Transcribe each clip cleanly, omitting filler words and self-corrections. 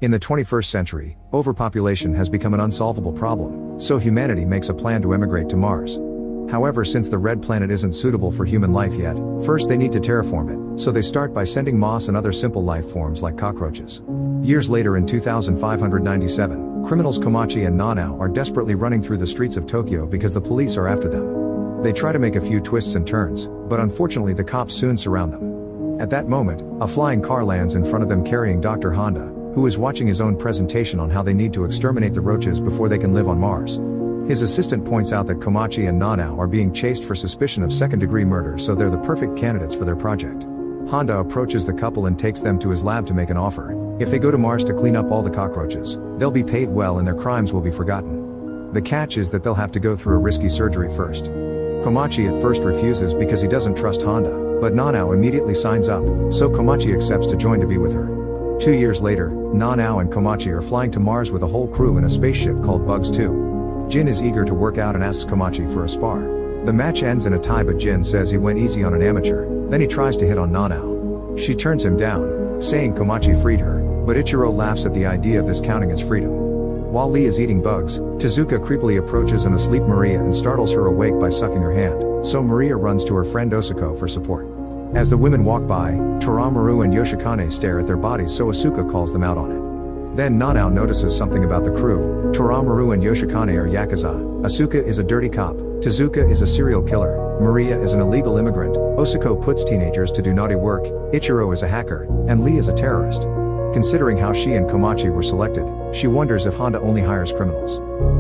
In the 21st century, overpopulation has become an unsolvable problem, so humanity makes a plan to emigrate to Mars. However, since the red planet isn't suitable for human life yet, first they need to terraform it, so they start by sending moss and other simple life forms like cockroaches. Years later in 2597, criminals Komachi and Nanao are desperately running through the streets of Tokyo because the police are after them. They try to make a few twists and turns, but unfortunately the cops soon surround them. At that moment, a flying car lands in front of them carrying Dr. Honda, who is watching his own presentation on how they need to exterminate the roaches before they can live on Mars. His assistant points out that Komachi and Nanao are being chased for suspicion of second-degree murder, so they're the perfect candidates for their project. Honda approaches the couple and takes them to his lab to make an offer. If they go to Mars to clean up all the cockroaches, they'll be paid well and their crimes will be forgotten. The catch is that they'll have to go through a risky surgery first. Komachi at first refuses because he doesn't trust Honda, but Nanao immediately signs up, so Komachi accepts to join to be with her. 2 years later, Nanao and Komachi are flying to Mars with a whole crew in a spaceship called Bugs 2. Jin is eager to work out and asks Komachi for a spar. The match ends in a tie, but Jin says he went easy on an amateur, then he tries to hit on Nanao. She turns him down, saying Komachi freed her, but Ichiro laughs at the idea of this counting as freedom. While Lee is eating bugs, Tezuka creepily approaches an asleep Maria and startles her awake by sucking her hand, so Maria runs to her friend Osako for support. As the women walk by, Toramaru and Yoshikane stare at their bodies, so Asuka calls them out on it. Then Nanao notices something about the crew. Toramaru and Yoshikane are Yakuza, Asuka is a dirty cop, Tezuka is a serial killer, Maria is an illegal immigrant, Osako puts teenagers to do naughty work, Ichiro is a hacker, and Lee is a terrorist. Considering how she and Komachi were selected, she wonders if Honda only hires criminals.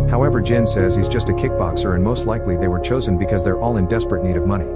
However, Jin says he's just a kickboxer and most likely they were chosen because they're all in desperate need of money.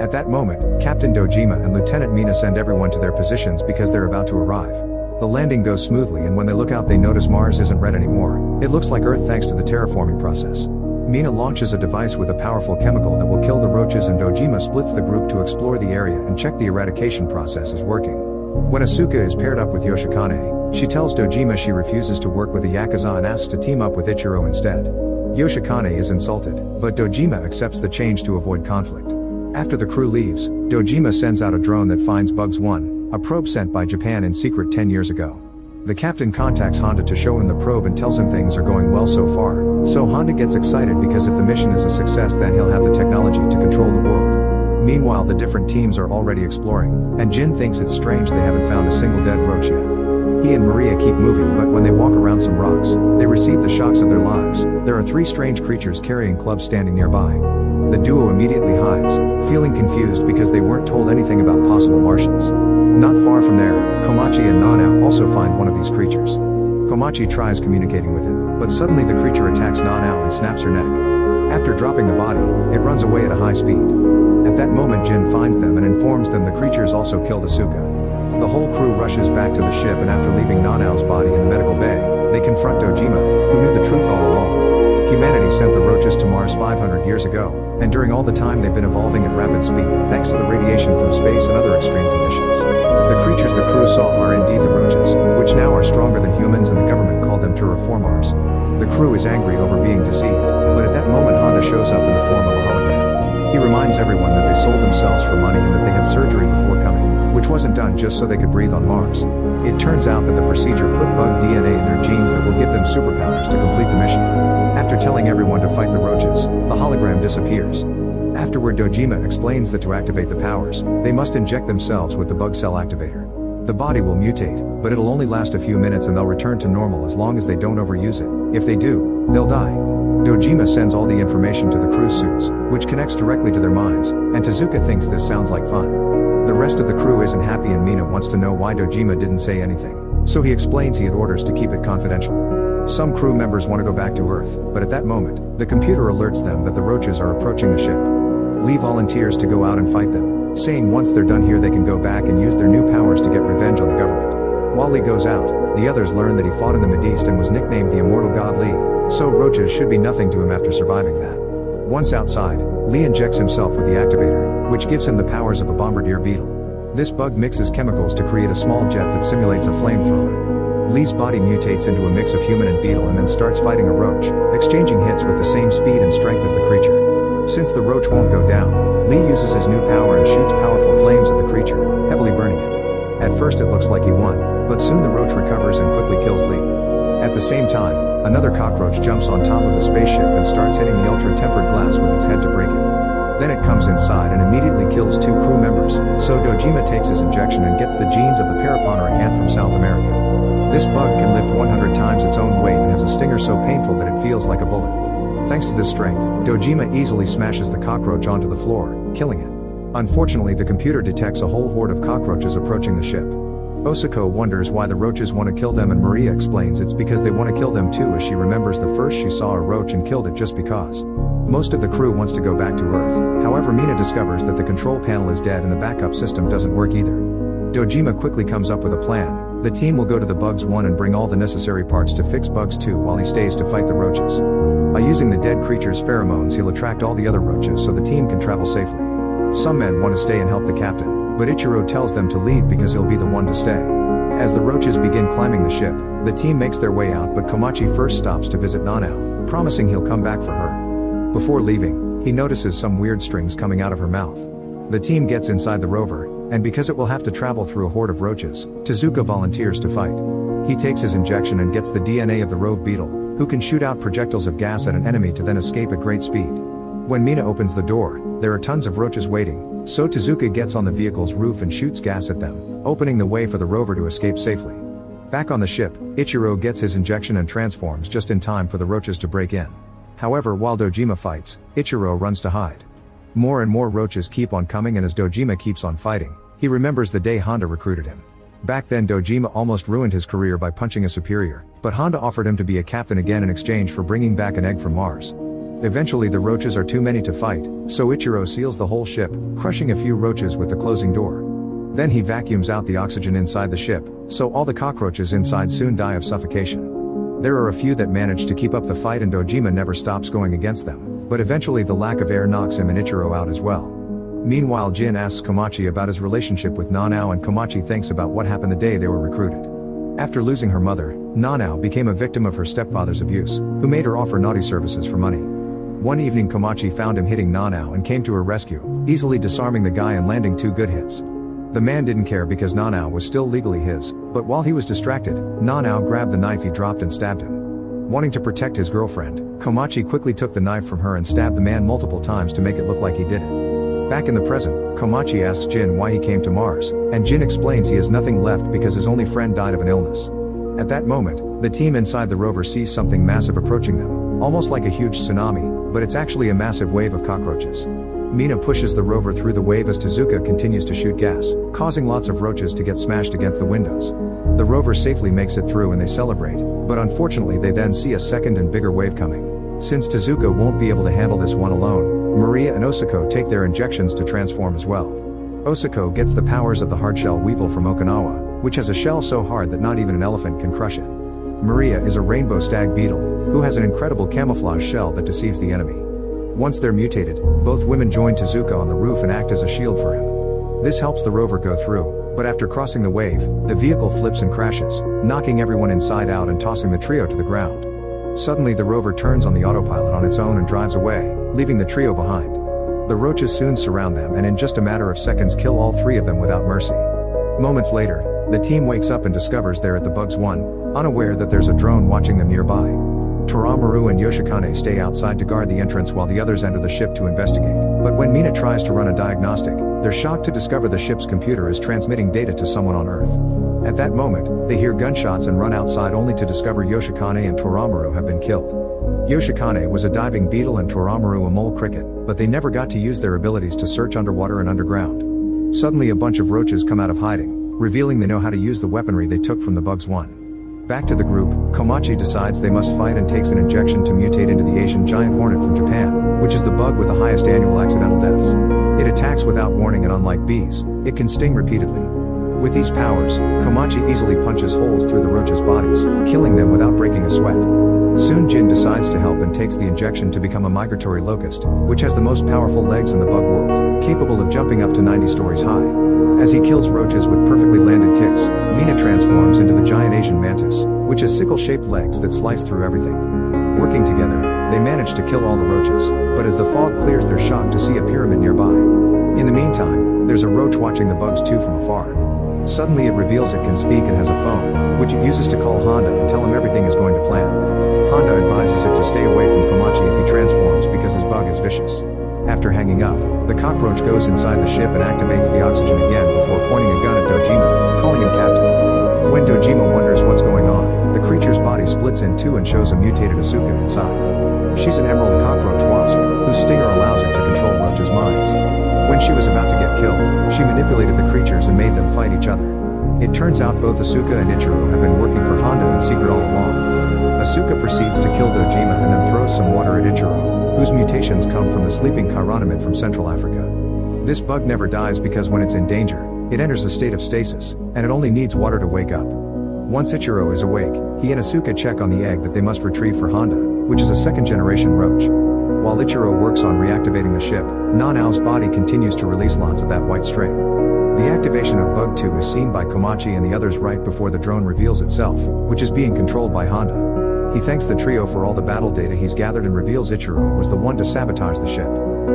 At that moment, Captain Dojima and Lieutenant Mina send everyone to their positions because they're about to arrive. The landing goes smoothly and when they look out they notice Mars isn't red anymore. It looks like Earth thanks to the terraforming process. Mina launches a device with a powerful chemical that will kill the roaches and Dojima splits the group to explore the area and check the eradication process is working. When Asuka is paired up with Yoshikane, she tells Dojima she refuses to work with the Yakuza and asks to team up with Ichiro instead. Yoshikane is insulted, but Dojima accepts the change to avoid conflict. After the crew leaves, Dojima sends out a drone that finds Bugs 1, a probe sent by Japan in secret 10 years ago. The captain contacts Honda to show him the probe and tells him things are going well so far, so Honda gets excited because if the mission is a success then he'll have the technology to control the world. Meanwhile, the different teams are already exploring, and Jin thinks it's strange they haven't found a single dead roach yet. He and Maria keep moving, but when they walk around some rocks, they receive the shocks of their lives. There are 3 strange creatures carrying clubs standing nearby. The duo immediately hides, feeling confused because they weren't told anything about possible Martians. Not far from there, Komachi and Nanao also find one of these creatures. Komachi tries communicating with it, but suddenly the creature attacks Nanao and snaps her neck. After dropping the body, it runs away at a high speed. At that moment Jin finds them and informs them the creatures also killed Asuka. The whole crew rushes back to the ship and after leaving Nanao's body in the medical bay, they confront Dojima, who knew the truth all along. Humanity sent the roaches to Mars 500 years ago, and during all the time they've been evolving at rapid speed thanks to the radiation from space and other extreme conditions. The creatures the crew saw are indeed the roaches, which now are stronger than humans and the government called them terraformers. The crew is angry over being deceived, but at that moment Honda shows up in the form of a hologram. He reminds everyone that they sold themselves for money and that they had surgery before coming, which wasn't done just so they could breathe on Mars. It turns out that the procedure put bug DNA in their genes that will give them superpowers to complete the mission. After telling everyone to fight the roaches, the hologram disappears. Afterward Dojima explains that to activate the powers, they must inject themselves with the bug cell activator. The body will mutate, but it'll only last a few minutes and they'll return to normal as long as they don't overuse it. If they do, they'll die. Dojima sends all the information to the crew's suits, which connects directly to their minds, and Tezuka thinks this sounds like fun. The rest of the crew isn't happy and Mina wants to know why Dojima didn't say anything, so he explains he had orders to keep it confidential. Some crew members want to go back to Earth, but at that moment, the computer alerts them that the roaches are approaching the ship. Lee volunteers to go out and fight them, saying once they're done here they can go back and use their new powers to get revenge on the government. While Lee goes out, the others learn that he fought in the Mideast and was nicknamed the Immortal God Lee, so roaches should be nothing to him after surviving that. Once outside, Lee injects himself with the activator, which gives him the powers of a bombardier beetle. This bug mixes chemicals to create a small jet that simulates a flamethrower. Lee's body mutates into a mix of human and beetle and then starts fighting a roach, exchanging hits with the same speed and strength as the creature. Since the roach won't go down, Lee uses his new power and shoots powerful flames at the creature, heavily burning it. At first it looks like he won, but soon the roach recovers and quickly kills Lee. the same time, another cockroach jumps on top of the spaceship and starts hitting the ultra-tempered glass with its head to break it. Then it comes inside and immediately kills 2 crew members, so Dojima takes his injection and gets the genes of the paraponering ant from South America. This bug can lift 100 times its own weight and has a stinger so painful that it feels like a bullet. Thanks to this strength, Dojima easily smashes the cockroach onto the floor, killing it. Unfortunately, the computer detects a whole horde of cockroaches approaching the ship. Osako wonders why the roaches want to kill them, and Maria explains it's because they want to kill them too, as she remembers the first she saw a roach and killed it just because. Most of the crew wants to go back to Earth, however Mina discovers that the control panel is dead and the backup system doesn't work either. Dojima quickly comes up with a plan. The team will go to the Bugs 1 and bring all the necessary parts to fix Bugs 2 while he stays to fight the roaches. By using the dead creature's pheromones, he'll attract all the other roaches so the team can travel safely. Some men want to stay and help the captain, but Ichiro tells them to leave because he'll be the one to stay. As the roaches begin climbing the ship, the team makes their way out, but Komachi first stops to visit Nanao, promising he'll come back for her. Before leaving, he notices some weird strings coming out of her mouth. The team gets inside the rover, and because it will have to travel through a horde of roaches, Tezuka volunteers to fight. He takes his injection and gets the DNA of the rove beetle, who can shoot out projectiles of gas at an enemy to then escape at great speed. When Mina opens the door, there are tons of roaches waiting, so Tezuka gets on the vehicle's roof and shoots gas at them, opening the way for the rover to escape safely. Back on the ship, Ichiro gets his injection and transforms just in time for the roaches to break in. However, while Dojima fights, Ichiro runs to hide. More and more roaches keep on coming, and as Dojima keeps on fighting, he remembers the day Honda recruited him. Back then Dojima almost ruined his career by punching a superior, but Honda offered him to be a captain again in exchange for bringing back an egg from Mars. Eventually the roaches are too many to fight, so Ichiro seals the whole ship, crushing a few roaches with the closing door. Then he vacuums out the oxygen inside the ship, so all the cockroaches inside soon die of suffocation. There are a few that manage to keep up the fight, and Dojima never stops going against them, but eventually the lack of air knocks him and Ichiro out as well. Meanwhile, Jin asks Komachi about his relationship with Nanao, and Komachi thinks about what happened the day they were recruited. After losing her mother, Nanao became a victim of her stepfather's abuse, who made her offer naughty services for money. One evening Komachi found him hitting Nanao and came to her rescue, easily disarming the guy and landing 2 good hits. The man didn't care because Nanao was still legally his, but while he was distracted, Nanao grabbed the knife he dropped and stabbed him. Wanting to protect his girlfriend, Komachi quickly took the knife from her and stabbed the man multiple times to make it look like he did it. Back in the present, Komachi asks Jin why he came to Mars, and Jin explains he has nothing left because his only friend died of an illness. At that moment, the team inside the rover sees something massive approaching them, almost like a huge tsunami, but it's actually a massive wave of cockroaches. Mina pushes the rover through the wave as Tezuka continues to shoot gas, causing lots of roaches to get smashed against the windows. The rover safely makes it through and they celebrate, but unfortunately they then see a second and bigger wave coming. Since Tezuka won't be able to handle this one alone, Maria and Osako take their injections to transform as well. Osako gets the powers of the hardshell weevil from Okinawa, which has a shell so hard that not even an elephant can crush it. Maria is a rainbow stag beetle, who has an incredible camouflage shell that deceives the enemy. Once they're mutated, both women join Tezuka on the roof and act as a shield for him. This helps the rover go through, but after crossing the wave, the vehicle flips and crashes, knocking everyone inside out and tossing the trio to the ground. Suddenly the rover turns on the autopilot on its own and drives away, leaving the trio behind. The roaches soon surround them and in just a matter of seconds kill all 3 of them without mercy. Moments later, the team wakes up and discovers they're at the Bugs 1, unaware that there's a drone watching them nearby. Toramaru and Yoshikane stay outside to guard the entrance while the others enter the ship to investigate, but when Mina tries to run a diagnostic, they're shocked to discover the ship's computer is transmitting data to someone on Earth. At that moment, they hear gunshots and run outside only to discover Yoshikane and Toramaru have been killed. Yoshikane was a diving beetle and Toramaru a mole cricket, but they never got to use their abilities to search underwater and underground. Suddenly a bunch of roaches come out of hiding, revealing they know how to use the weaponry they took from the Bugs 1. Back to the group, Komachi decides they must fight and takes an injection to mutate into the Asian giant hornet from Japan, which is the bug with the highest annual accidental deaths. It attacks without warning and unlike bees, it can sting repeatedly. With these powers, Komachi easily punches holes through the roaches' bodies, killing them without breaking a sweat. Soon Jin decides to help and takes the injection to become a migratory locust, which has the most powerful legs in the bug world, capable of jumping up to 90 stories high. As he kills roaches with perfectly landed kicks, Mina transforms into the giant Asian mantis, which has sickle-shaped legs that slice through everything. Working together, they manage to kill all the roaches, but as the fog clears they're shocked to see a pyramid nearby. In the meantime, there's a roach watching the Bugs 2 from afar. Suddenly it reveals it can speak and has a phone, which it uses to call Honda and tell him everything is going to plan. Honda advises it to stay away from Komachi if he transforms because his bug is vicious. After hanging up, the cockroach goes inside the ship and activates the oxygen again before pointing a gun at Dojima, calling him captain. When Dojima wonders what's going on, the creature's body splits in two and shows a mutated Asuka inside. She's an emerald cockroach wasp, whose stinger allows it to control Roach's minds. When she was about to get killed, she manipulated the creatures and made them fight each other. It turns out both Asuka and Ichiro have been working for Honda in secret all along. Asuka proceeds to kill Dojima and then throws some water at Ichiro, whose mutations come from the sleeping chironomid from Central Africa. This bug never dies because when it's in danger, it enters a state of stasis, and it only needs water to wake up. Once Ichiro is awake, he and Asuka check on the egg that they must retrieve for Honda, which is a second-generation roach. While Ichiro works on reactivating the ship, Nanao's body continues to release lots of that white string. The activation of Bug 2 is seen by Komachi and the others right before the drone reveals itself, which is being controlled by Honda. He thanks the trio for all the battle data he's gathered and reveals Ichiro was the one to sabotage the ship.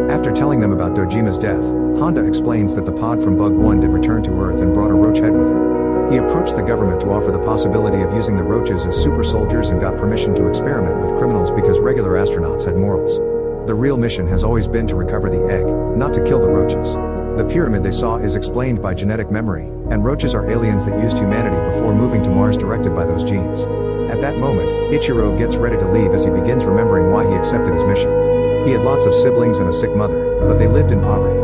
After telling them about Dojima's death, Honda explains that the pod from Bug 1 did return to Earth and brought a roach head with it. He approached the government to offer the possibility of using the roaches as super soldiers and got permission to experiment with criminals because regular astronauts had morals. The real mission has always been to recover the egg, not to kill the roaches. The pyramid they saw is explained by genetic memory, and roaches are aliens that used humanity before moving to Mars directed by those genes. At that moment, Ichiro gets ready to leave as he begins remembering why he accepted his mission. He had lots of siblings and a sick mother, but they lived in poverty.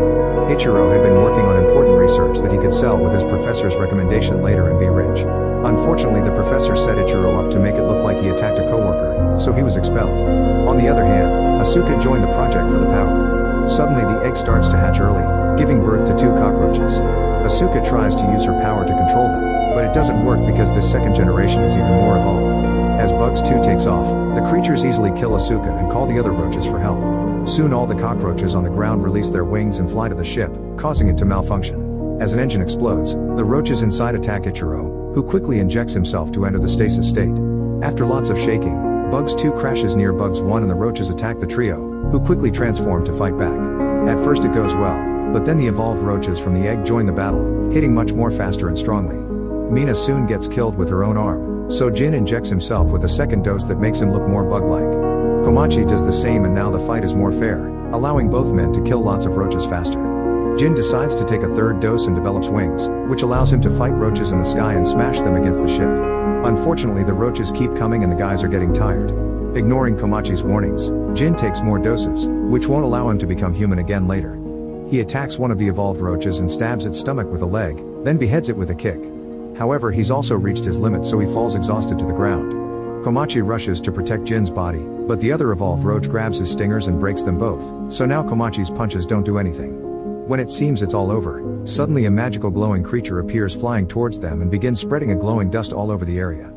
Ichiro had been working on important research that he could sell with his professor's recommendation later and be rich. Unfortunately, the professor set Ichiro up to make it look like he attacked a coworker, so he was expelled. On the other hand, Asuka joined the project for the power. Suddenly the egg starts to hatch early, giving birth to 2 cockroaches. Asuka tries to use her power to control them, but it doesn't work because this second generation is even more evolved. As Bugs 2 takes off, the creatures easily kill Asuka and call the other roaches for help. Soon all the cockroaches on the ground release their wings and fly to the ship, causing it to malfunction. As an engine explodes, the roaches inside attack Ichiro, who quickly injects himself to enter the stasis state. After lots of shaking, Bugs 2 crashes near Bugs 1 and the roaches attack the trio, who quickly transform to fight back. At first it goes well, but then the evolved roaches from the egg join the battle, hitting much more faster and strongly. Mina soon gets killed with her own arm, so Jin injects himself with a second dose that makes him look more bug-like. Komachi does the same and now the fight is more fair, allowing both men to kill lots of roaches faster. Jin decides to take a third dose and develops wings, which allows him to fight roaches in the sky and smash them against the ship. Unfortunately, the roaches keep coming and the guys are getting tired. Ignoring Komachi's warnings, Jin takes more doses, which won't allow him to become human again later. He attacks one of the evolved roaches and stabs its stomach with a leg, then beheads it with a kick. However, he's also reached his limit, so he falls exhausted to the ground. Komachi rushes to protect Jin's body, but the other evolved roach grabs his stingers and breaks them both, so now Komachi's punches don't do anything. When it seems it's all over, suddenly a magical glowing creature appears flying towards them and begins spreading a glowing dust all over the area.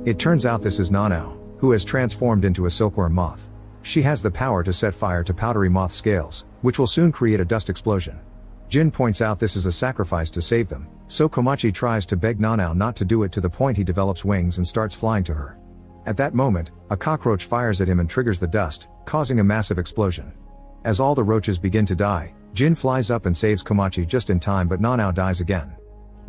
It turns out this is Nanao, who has transformed into a silkworm moth. She has the power to set fire to powdery moth scales, which will soon create a dust explosion. Jin points out this is a sacrifice to save them, so Komachi tries to beg Nanao not to do it to the point he develops wings and starts flying to her. At that moment, a cockroach fires at him and triggers the dust, causing a massive explosion. As all the roaches begin to die, Jin flies up and saves Komachi just in time, but Nanao dies again.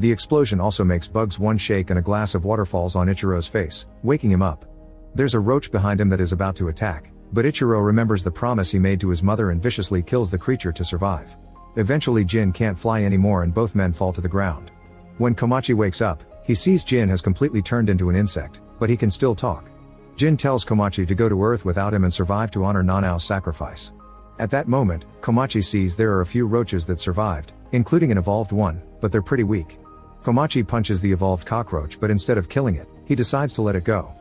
The explosion also makes Bugs 1 shake and a glass of water falls on Ichiro's face, waking him up. There's a roach behind him that is about to attack, but Ichiro remembers the promise he made to his mother and viciously kills the creature to survive. Eventually Jin can't fly anymore and both men fall to the ground. When Komachi wakes up, he sees Jin has completely turned into an insect, but he can still talk. Jin tells Komachi to go to Earth without him and survive to honor Nanao's sacrifice. At that moment, Komachi sees there are a few roaches that survived, including an evolved one, but they're pretty weak. Komachi punches the evolved cockroach, but instead of killing it, he decides to let it go.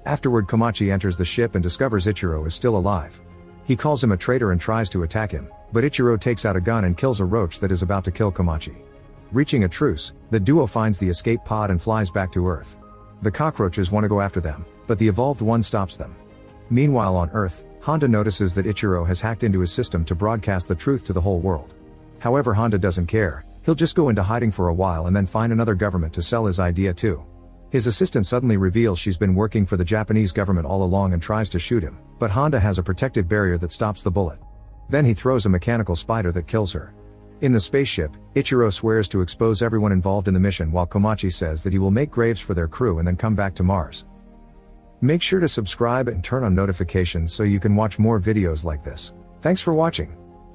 Afterward, Komachi enters the ship and discovers Ichiro is still alive. He calls him a traitor and tries to attack him, but Ichiro takes out a gun and kills a roach that is about to kill Komachi. Reaching a truce, the duo finds the escape pod and flies back to Earth. The cockroaches want to go after them, but the evolved one stops them. Meanwhile on Earth, Honda notices that Ichiro has hacked into his system to broadcast the truth to the whole world. However, Honda doesn't care, he'll just go into hiding for a while and then find another government to sell his idea to. His assistant suddenly reveals she's been working for the Japanese government all along and tries to shoot him, but Honda has a protective barrier that stops the bullet. Then he throws a mechanical spider that kills her. In the spaceship, Ichiro swears to expose everyone involved in the mission while Komachi says that he will make graves for their crew and then come back to Mars. Make sure to subscribe and turn on notifications so you can watch more videos like this. Thanks for watching.